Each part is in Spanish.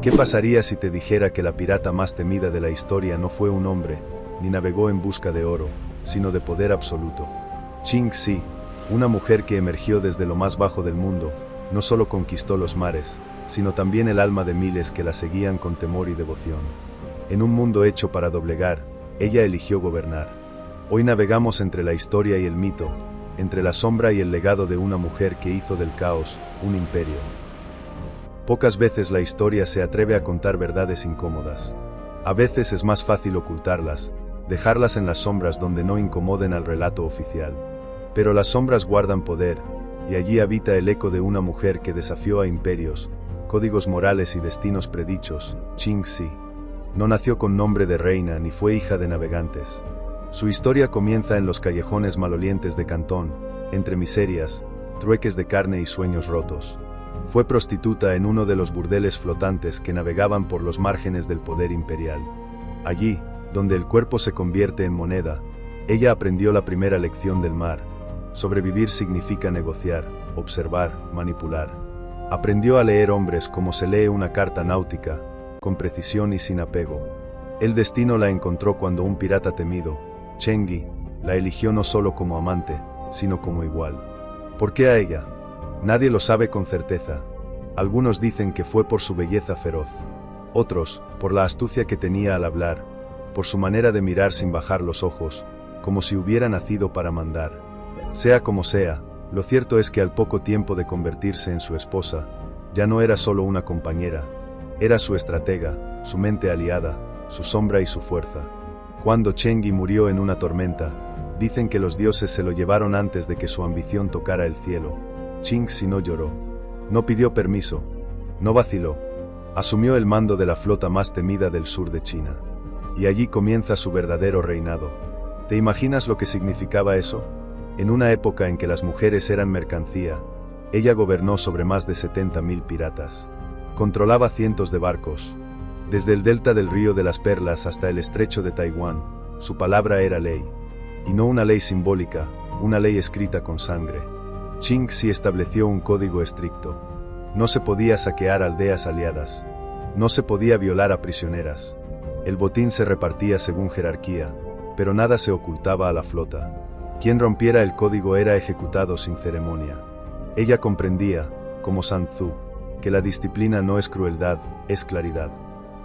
¿Qué pasaría si te dijera que la pirata más temida de la historia no fue un hombre, ni navegó en busca de oro, sino de poder absoluto? Ching-Si, una mujer que emergió desde lo más bajo del mundo, no solo conquistó los mares, sino también el alma de miles que la seguían con temor y devoción. En un mundo hecho para doblegar, ella eligió gobernar. Hoy navegamos entre la historia y el mito, entre la sombra y el legado de una mujer que hizo del caos un imperio. Pocas veces la historia se atreve a contar verdades incómodas. A veces es más fácil ocultarlas, dejarlas en las sombras donde no incomoden al relato oficial. Pero las sombras guardan poder, y allí habita el eco de una mujer que desafió a imperios, códigos morales y destinos predichos. Ching-Si no nació con nombre de reina ni fue hija de navegantes. Su historia comienza en los callejones malolientes de Cantón, entre miserias, trueques de carne y sueños rotos. Fue prostituta en uno de los burdeles flotantes que navegaban por los márgenes del poder imperial. Allí, donde el cuerpo se convierte en moneda, ella aprendió la primera lección del mar. Sobrevivir significa negociar, observar, manipular. Aprendió a leer hombres como se lee una carta náutica, con precisión y sin apego. El destino la encontró cuando un pirata temido, Chengi, la eligió no solo como amante, sino como igual. ¿Por qué a ella? Nadie lo sabe con certeza. Algunos dicen que fue por su belleza feroz. Otros, por la astucia que tenía al hablar, por su manera de mirar sin bajar los ojos, como si hubiera nacido para mandar. Sea como sea, lo cierto es que al poco tiempo de convertirse en su esposa, ya no era solo una compañera, era su estratega, su mente aliada, su sombra y su fuerza. Cuando Chengi murió en una tormenta, dicen que los dioses se lo llevaron antes de que su ambición tocara el cielo. Ching-Si no lloró, no pidió permiso, no vaciló, asumió el mando de la flota más temida del sur de China. Y allí comienza su verdadero reinado. ¿Te imaginas lo que significaba eso? En una época en que las mujeres eran mercancía, ella gobernó sobre más de 70.000 piratas. Controlaba cientos de barcos. Desde el delta del Río de las Perlas hasta el estrecho de Taiwán, su palabra era ley. Y no una ley simbólica, una ley escrita con sangre. Ching-Si estableció un código estricto. No se podía saquear aldeas aliadas. No se podía violar a prisioneras. El botín se repartía según jerarquía, pero nada se ocultaba a la flota. Quien rompiera el código era ejecutado sin ceremonia. Ella comprendía, como Sun Tzu, que la disciplina no es crueldad, es claridad.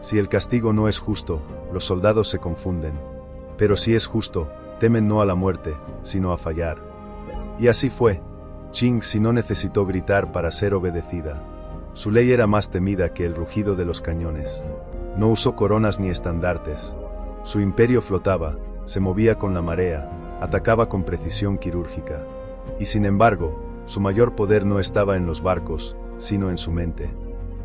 Si el castigo no es justo, los soldados se confunden. Pero si es justo, temen no a la muerte, sino a fallar. Y así fue. Ching-Si no necesitó gritar para ser obedecida. Su ley era más temida que el rugido de los cañones. No usó coronas ni estandartes. Su imperio flotaba, se movía con la marea, atacaba con precisión quirúrgica. Y sin embargo, su mayor poder no estaba en los barcos, sino en su mente.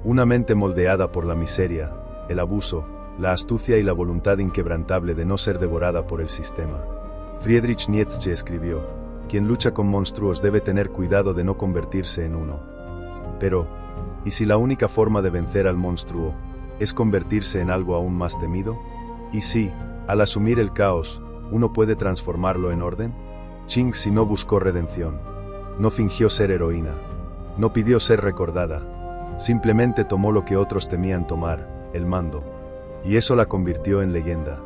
Una mente moldeada por la miseria, el abuso, la astucia y la voluntad inquebrantable de no ser devorada por el sistema. Friedrich Nietzsche escribió: quien lucha con monstruos debe tener cuidado de no convertirse en uno. Pero, ¿y si la única forma de vencer al monstruo es convertirse en algo aún más temido? ¿Y si, al asumir el caos, uno puede transformarlo en orden? Ching-Si no buscó redención. No fingió ser heroína. No pidió ser recordada. Simplemente tomó lo que otros temían tomar, el mando. Y eso la convirtió en leyenda.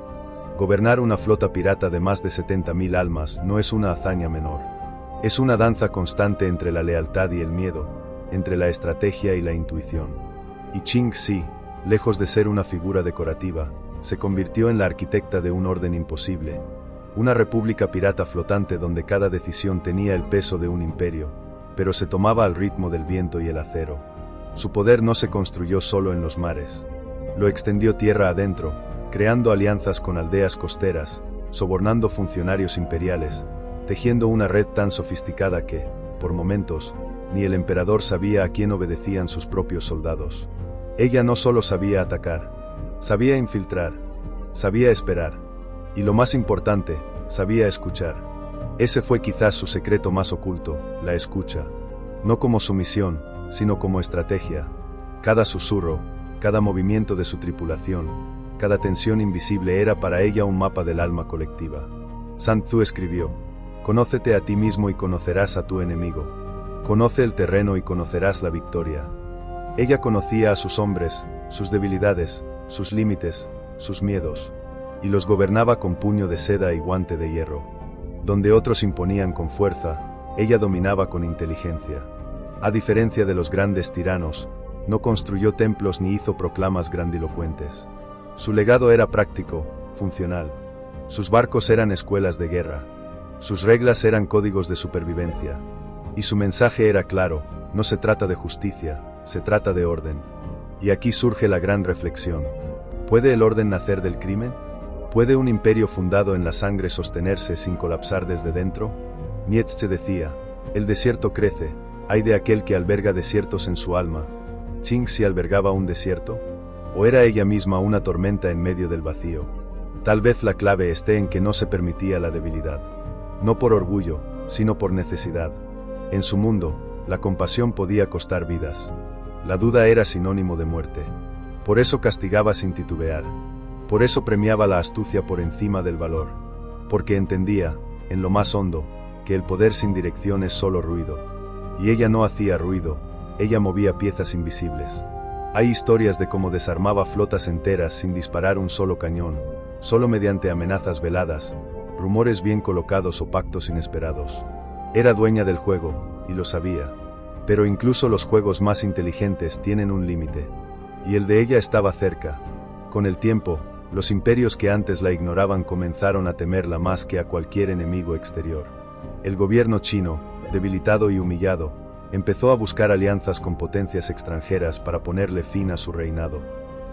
Gobernar una flota pirata de más de 70.000 almas no es una hazaña menor. Es una danza constante entre la lealtad y el miedo, entre la estrategia y la intuición. Y Ching-Si, lejos de ser una figura decorativa, se convirtió en la arquitecta de un orden imposible, una república pirata flotante donde cada decisión tenía el peso de un imperio, pero se tomaba al ritmo del viento y el acero. Su poder no se construyó solo en los mares, lo extendió tierra adentro, creando alianzas con aldeas costeras, sobornando funcionarios imperiales, tejiendo una red tan sofisticada que, por momentos, ni el emperador sabía a quién obedecían sus propios soldados. Ella no solo sabía atacar, sabía infiltrar, sabía esperar, y lo más importante, sabía escuchar. Ese fue quizás su secreto más oculto, la escucha. No como sumisión, sino como estrategia. Cada susurro, cada movimiento de su tripulación, cada tensión invisible era para ella un mapa del alma colectiva. Sun Tzu escribió: conócete a ti mismo y conocerás a tu enemigo. Conoce el terreno y conocerás la victoria. Ella conocía a sus hombres, sus debilidades, sus límites, sus miedos, y los gobernaba con puño de seda y guante de hierro. Donde otros imponían con fuerza, ella dominaba con inteligencia. A diferencia de los grandes tiranos, no construyó templos ni hizo proclamas grandilocuentes. Su legado era práctico, funcional. Sus barcos eran escuelas de guerra. Sus reglas eran códigos de supervivencia. Y su mensaje era claro: no se trata de justicia, se trata de orden. Y aquí surge la gran reflexión. ¿Puede el orden nacer del crimen? ¿Puede un imperio fundado en la sangre sostenerse sin colapsar desde dentro? Nietzsche decía: el desierto crece, hay de aquel que alberga desiertos en su alma. ¿Qingxi albergaba un desierto? ¿O era ella misma una tormenta en medio del vacío? Tal vez la clave esté en que no se permitía la debilidad. No por orgullo, sino por necesidad. En su mundo, la compasión podía costar vidas. La duda era sinónimo de muerte. Por eso castigaba sin titubear. Por eso premiaba la astucia por encima del valor. Porque entendía, en lo más hondo, que el poder sin dirección es solo ruido. Y ella no hacía ruido, ella movía piezas invisibles. Hay historias de cómo desarmaba flotas enteras sin disparar un solo cañón, solo mediante amenazas veladas, rumores bien colocados o pactos inesperados. Era dueña del juego, y lo sabía. Pero incluso los juegos más inteligentes tienen un límite. Y el de ella estaba cerca. Con el tiempo, los imperios que antes la ignoraban comenzaron a temerla más que a cualquier enemigo exterior. El gobierno chino, debilitado y humillado, empezó a buscar alianzas con potencias extranjeras para ponerle fin a su reinado.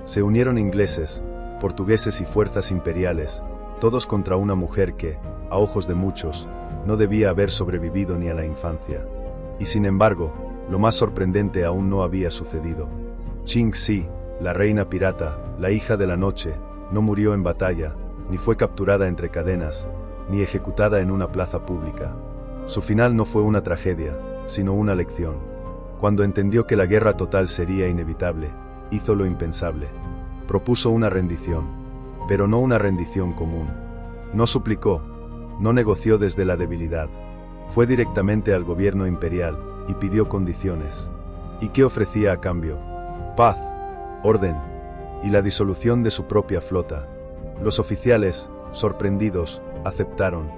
Se unieron ingleses, portugueses y fuerzas imperiales, todos contra una mujer que, a ojos de muchos, no debía haber sobrevivido ni a la infancia. Y sin embargo, lo más sorprendente aún no había sucedido. Qingxi, la reina pirata, la hija de la noche, no murió en batalla, ni fue capturada entre cadenas, ni ejecutada en una plaza pública. Su final no fue una tragedia, sino una lección. Cuando entendió que la guerra total sería inevitable, hizo lo impensable. Propuso una rendición, pero no una rendición común. No suplicó, no negoció desde la debilidad. Fue directamente al gobierno imperial y pidió condiciones. ¿Y qué ofrecía a cambio? Paz, orden y la disolución de su propia flota. Los oficiales, sorprendidos, aceptaron.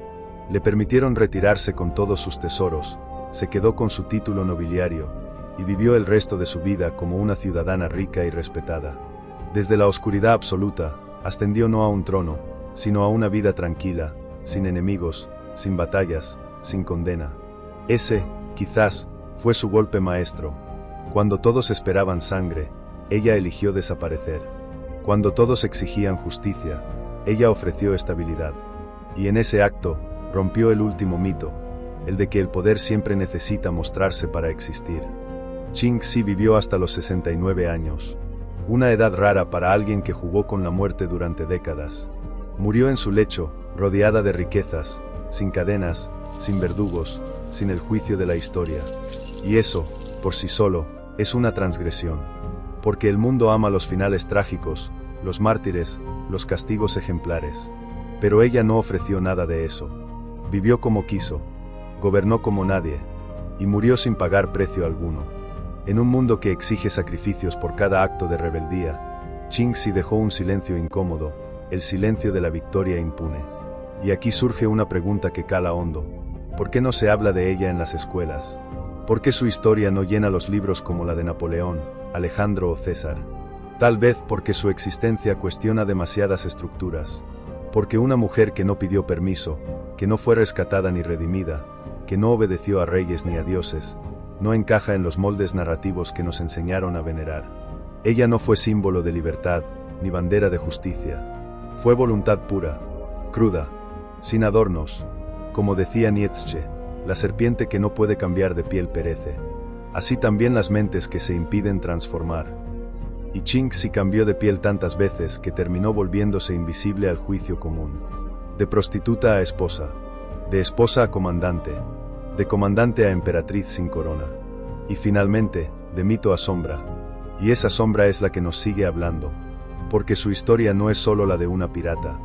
Le permitieron retirarse con todos sus tesoros, se quedó con su título nobiliario, y vivió el resto de su vida como una ciudadana rica y respetada. Desde la oscuridad absoluta, ascendió no a un trono, sino a una vida tranquila, sin enemigos, sin batallas, sin condena. Ese, quizás, fue su golpe maestro. Cuando todos esperaban sangre, ella eligió desaparecer. Cuando todos exigían justicia, ella ofreció estabilidad. Y en ese acto, rompió el último mito, el de que el poder siempre necesita mostrarse para existir. Qingxi vivió hasta los 69 años, una edad rara para alguien que jugó con la muerte durante décadas. Murió en su lecho, rodeada de riquezas, sin cadenas, sin verdugos, sin el juicio de la historia. Y eso, por sí solo, es una transgresión. Porque el mundo ama los finales trágicos, los mártires, los castigos ejemplares. Pero ella no ofreció nada de eso. Vivió como quiso, gobernó como nadie, y murió sin pagar precio alguno. En un mundo que exige sacrificios por cada acto de rebeldía, Qingxi dejó un silencio incómodo, el silencio de la victoria impune. Y aquí surge una pregunta que cala hondo. ¿Por qué no se habla de ella en las escuelas? ¿Por qué su historia no llena los libros como la de Napoleón, Alejandro o César? Tal vez porque su existencia cuestiona demasiadas estructuras. Porque una mujer que no pidió permiso, que no fue rescatada ni redimida, que no obedeció a reyes ni a dioses, no encaja en los moldes narrativos que nos enseñaron a venerar. Ella no fue símbolo de libertad, ni bandera de justicia. Fue voluntad pura, cruda, sin adornos. Como decía Nietzsche, la serpiente que no puede cambiar de piel perece. Así también las mentes que se impiden transformar. Y Qingxi cambió de piel tantas veces que terminó volviéndose invisible al juicio común. De prostituta a esposa, de esposa a comandante, de comandante a emperatriz sin corona. Y finalmente, de mito a sombra. Y esa sombra es la que nos sigue hablando. Porque su historia no es solo la de una pirata.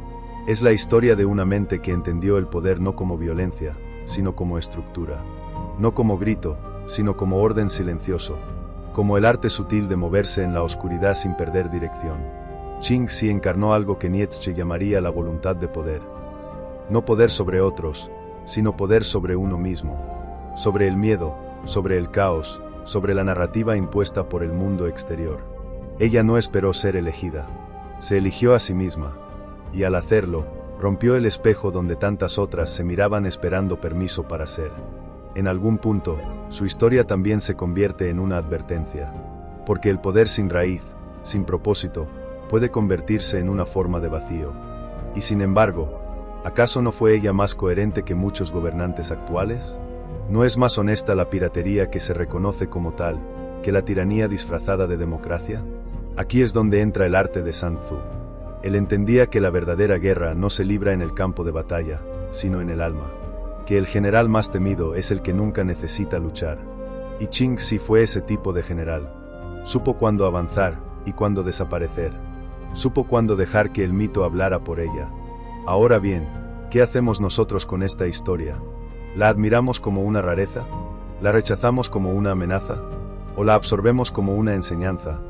Es la historia de una mente que entendió el poder no como violencia, sino como estructura. No como grito, sino como orden silencioso. como el arte sutil de moverse en la oscuridad sin perder dirección. Qingxi encarnó algo que Nietzsche llamaría la voluntad de poder. No poder sobre otros, sino poder sobre uno mismo, sobre el miedo, sobre el caos, sobre la narrativa impuesta por el mundo exterior. Ella no esperó ser elegida, se eligió a sí misma, y al hacerlo, rompió el espejo donde tantas otras se miraban esperando permiso para ser. En algún punto, su historia también se convierte en una advertencia, porque el poder sin raíz, sin propósito, puede convertirse en una forma de vacío. Y sin embargo, ¿acaso no fue ella más coherente que muchos gobernantes actuales? ¿No es más honesta la piratería que se reconoce como tal, que la tiranía disfrazada de democracia? Aquí es donde entra el arte de Sun Tzu. Él entendía que la verdadera guerra no se libra en el campo de batalla, sino en el alma. Que el general más temido es el que nunca necesita luchar. Y Qingxi fue ese tipo de general. Supo cuándo avanzar y cuándo desaparecer. Supo cuándo dejar que el mito hablara por ella. Ahora bien, ¿qué hacemos nosotros con esta historia? ¿La admiramos como una rareza? ¿La rechazamos como una amenaza? ¿O la absorbemos como una enseñanza?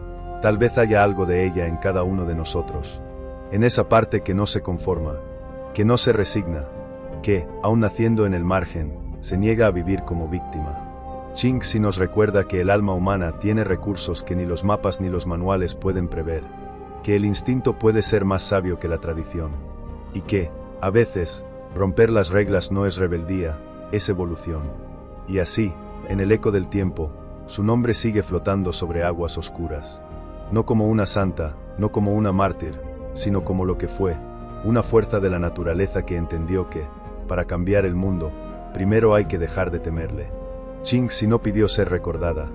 Tal vez haya algo de ella en cada uno de nosotros. En esa parte que no se conforma, que no se resigna, que, aun naciendo en el margen, se niega a vivir como víctima. Qingxi nos recuerda que el alma humana tiene recursos que ni los mapas ni los manuales pueden prever, que el instinto puede ser más sabio que la tradición, y que, a veces, romper las reglas no es rebeldía, es evolución. Y así, en el eco del tiempo, su nombre sigue flotando sobre aguas oscuras. No como una santa, no como una mártir, sino como lo que fue, una fuerza de la naturaleza que entendió que, para cambiar el mundo, primero hay que dejar de temerle. Qingxi no pidió ser recordada,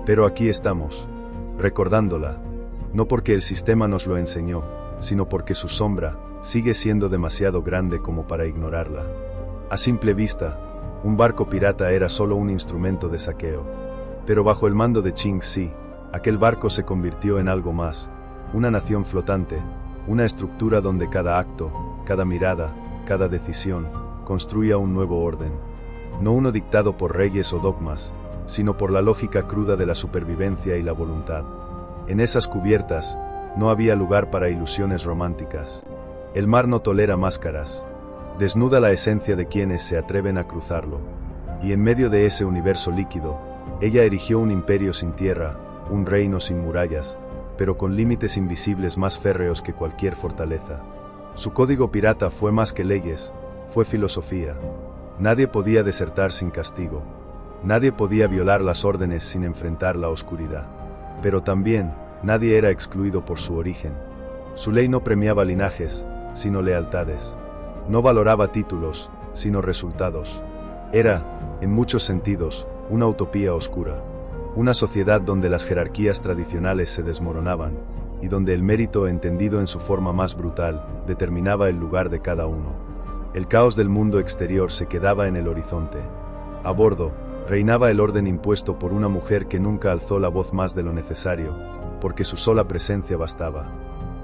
pero aquí estamos, recordándola, no porque el sistema nos lo enseñó, sino porque su sombra sigue siendo demasiado grande como para ignorarla. A simple vista, un barco pirata era solo un instrumento de saqueo, pero bajo el mando de Qingxi, aquel barco se convirtió en algo más, una nación flotante, una estructura donde cada acto, cada mirada, cada decisión, construía un nuevo orden. No uno dictado por reyes o dogmas, sino por la lógica cruda de la supervivencia y la voluntad. En esas cubiertas, no había lugar para ilusiones románticas. El mar no tolera máscaras. Desnuda la esencia de quienes se atreven a cruzarlo. Y en medio de ese universo líquido, ella erigió un imperio sin tierra, un reino sin murallas, pero con límites invisibles más férreos que cualquier fortaleza. Su código pirata fue más que leyes, fue filosofía. Nadie podía desertar sin castigo. Nadie podía violar las órdenes sin enfrentar la oscuridad. Pero también, nadie era excluido por su origen. Su ley no premiaba linajes, sino lealtades. No valoraba títulos, sino resultados. Era, en muchos sentidos, una utopía oscura. Una sociedad donde las jerarquías tradicionales se desmoronaban, y donde el mérito entendido en su forma más brutal, determinaba el lugar de cada uno. El caos del mundo exterior se quedaba en el horizonte. A bordo, reinaba el orden impuesto por una mujer que nunca alzó la voz más de lo necesario, porque su sola presencia bastaba.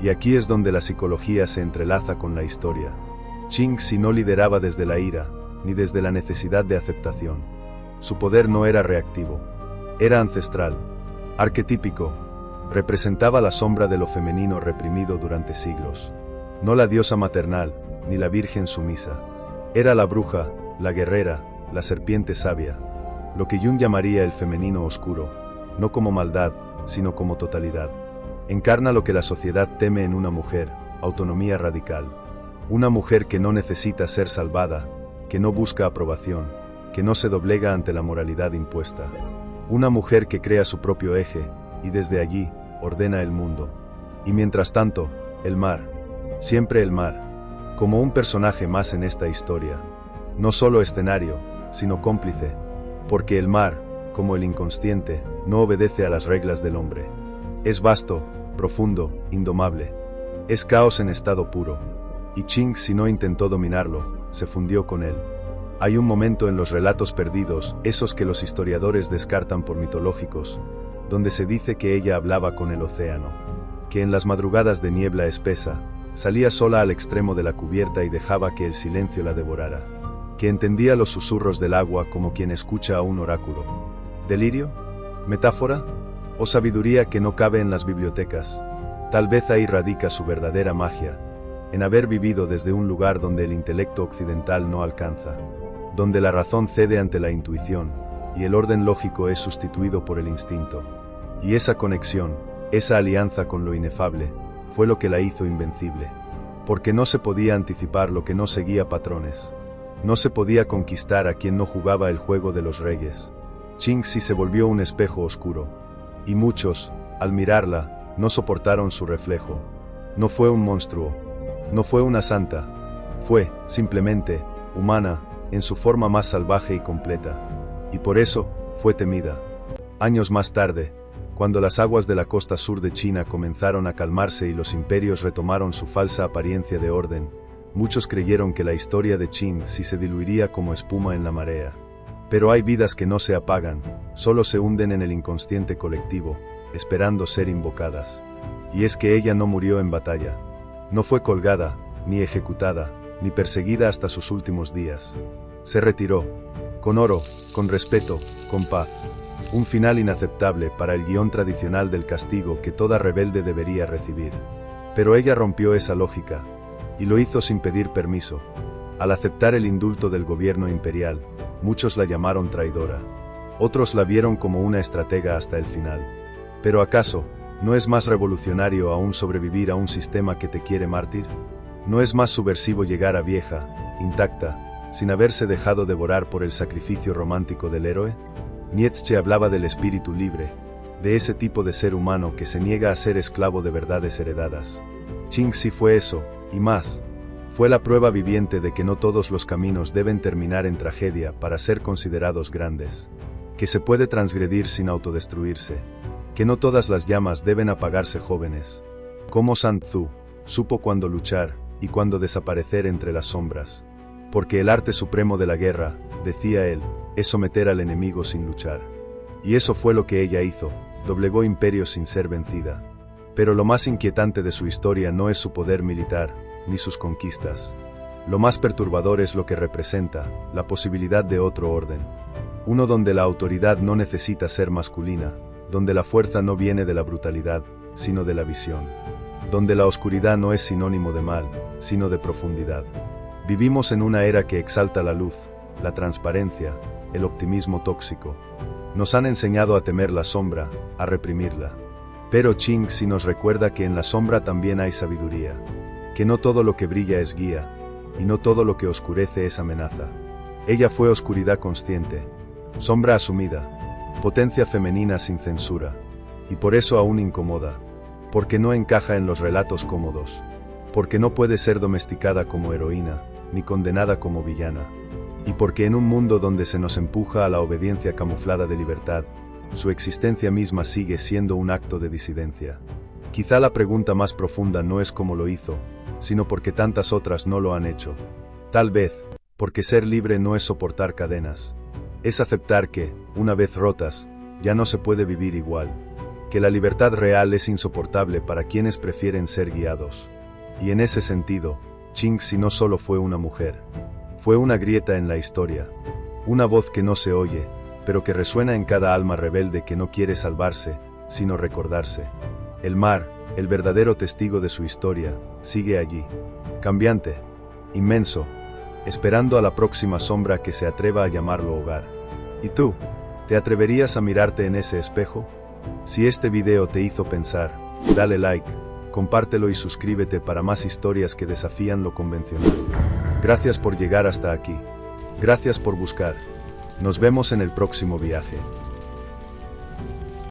Y aquí es donde la psicología se entrelaza con la historia. Qingxi no lideraba desde la ira, ni desde la necesidad de aceptación. Su poder no era reactivo. Era ancestral, arquetípico, representaba la sombra de lo femenino reprimido durante siglos. No la diosa maternal, ni la virgen sumisa. Era la bruja, la guerrera, la serpiente sabia, lo que Jung llamaría el femenino oscuro, no como maldad, sino como totalidad. Encarna lo que la sociedad teme en una mujer, autonomía radical. Una mujer que no necesita ser salvada, que no busca aprobación, que no se doblega ante la moralidad impuesta. Una mujer que crea su propio eje, y desde allí, ordena el mundo. Y mientras tanto, el mar, siempre el mar, como un personaje más en esta historia. No solo escenario, sino cómplice, porque el mar, como el inconsciente, no obedece a las reglas del hombre. Es vasto, profundo, indomable. Es caos en estado puro. Y Qingxi no intentó dominarlo, se fundió con él. Hay un momento en los relatos perdidos, esos que los historiadores descartan por mitológicos, donde se dice que ella hablaba con el océano, que en las madrugadas de niebla espesa, salía sola al extremo de la cubierta y dejaba que el silencio la devorara, que entendía los susurros del agua como quien escucha a un oráculo. ¿Delirio? ¿Metáfora? O sabiduría que no cabe en las bibliotecas. Tal vez ahí radica su verdadera magia, en haber vivido desde un lugar donde el intelecto occidental no alcanza, donde la razón cede ante la intuición, y el orden lógico es sustituido por el instinto. Y esa conexión, esa alianza con lo inefable, fue lo que la hizo invencible. Porque no se podía anticipar lo que no seguía patrones. No se podía conquistar a quien no jugaba el juego de los reyes. Qingxi se volvió un espejo oscuro. Y muchos, al mirarla, no soportaron su reflejo. No fue un monstruo. No fue una santa. Fue, simplemente, humana, en su forma más salvaje y completa. Y por eso, fue temida. Años más tarde, cuando las aguas de la costa sur de China comenzaron a calmarse y los imperios retomaron su falsa apariencia de orden, muchos creyeron que la historia de Qingxi se diluiría como espuma en la marea. Pero hay vidas que no se apagan, solo se hunden en el inconsciente colectivo, esperando ser invocadas. Y es que ella no murió en batalla. No fue colgada, ni ejecutada, ni perseguida hasta sus últimos días. Se retiró, con oro, con respeto, con paz. Un final inaceptable para el guión tradicional del castigo que toda rebelde debería recibir. Pero ella rompió esa lógica, y lo hizo sin pedir permiso. Al aceptar el indulto del gobierno imperial, muchos la llamaron traidora. Otros la vieron como una estratega hasta el final. Pero ¿acaso no es más revolucionario aún sobrevivir a un sistema que te quiere mártir? ¿No es más subversivo llegar a vieja, intacta, sin haberse dejado devorar por el sacrificio romántico del héroe? Nietzsche hablaba del espíritu libre, de ese tipo de ser humano que se niega a ser esclavo de verdades heredadas. Qingxi fue eso, y más. Fue la prueba viviente de que no todos los caminos deben terminar en tragedia para ser considerados grandes. Que se puede transgredir sin autodestruirse. Que no todas las llamas deben apagarse jóvenes. Como Sun Tzu supo cuándo luchar y cuándo desaparecer entre las sombras. Porque el arte supremo de la guerra, decía él, es someter al enemigo sin luchar. Y eso fue lo que ella hizo, doblegó imperios sin ser vencida. Pero lo más inquietante de su historia no es su poder militar, ni sus conquistas. Lo más perturbador es lo que representa, la posibilidad de otro orden. Uno donde la autoridad no necesita ser masculina, donde la fuerza no viene de la brutalidad, sino de la visión. Donde la oscuridad no es sinónimo de mal, sino de profundidad. Vivimos en una era que exalta la luz, la transparencia, el optimismo tóxico. Nos han enseñado a temer la sombra, a reprimirla. Pero Qingxi nos recuerda que en la sombra también hay sabiduría. Que no todo lo que brilla es guía, y no todo lo que oscurece es amenaza. Ella fue oscuridad consciente, sombra asumida, potencia femenina sin censura, y por eso aún incomoda, porque no encaja en los relatos cómodos, porque no puede ser domesticada como heroína, ni condenada como villana, y porque en un mundo donde se nos empuja a la obediencia camuflada de libertad, su existencia misma sigue siendo un acto de disidencia. Quizá la pregunta más profunda no es cómo lo hizo, sino porque tantas otras no lo han hecho. Tal vez, porque ser libre no es soportar cadenas. Es aceptar que, una vez rotas, ya no se puede vivir igual. Que la libertad real es insoportable para quienes prefieren ser guiados. Y en ese sentido, Qingxi no solo fue una mujer. Fue una grieta en la historia. Una voz que no se oye, pero que resuena en cada alma rebelde que no quiere salvarse, sino recordarse. El mar, el verdadero testigo de su historia, sigue allí, cambiante, inmenso, esperando a la próxima sombra que se atreva a llamarlo hogar. ¿Y tú? ¿Te atreverías a mirarte en ese espejo? Si este video te hizo pensar, dale like, compártelo y suscríbete para más historias que desafían lo convencional. Gracias por llegar hasta aquí. Gracias por buscar. Nos vemos en el próximo viaje.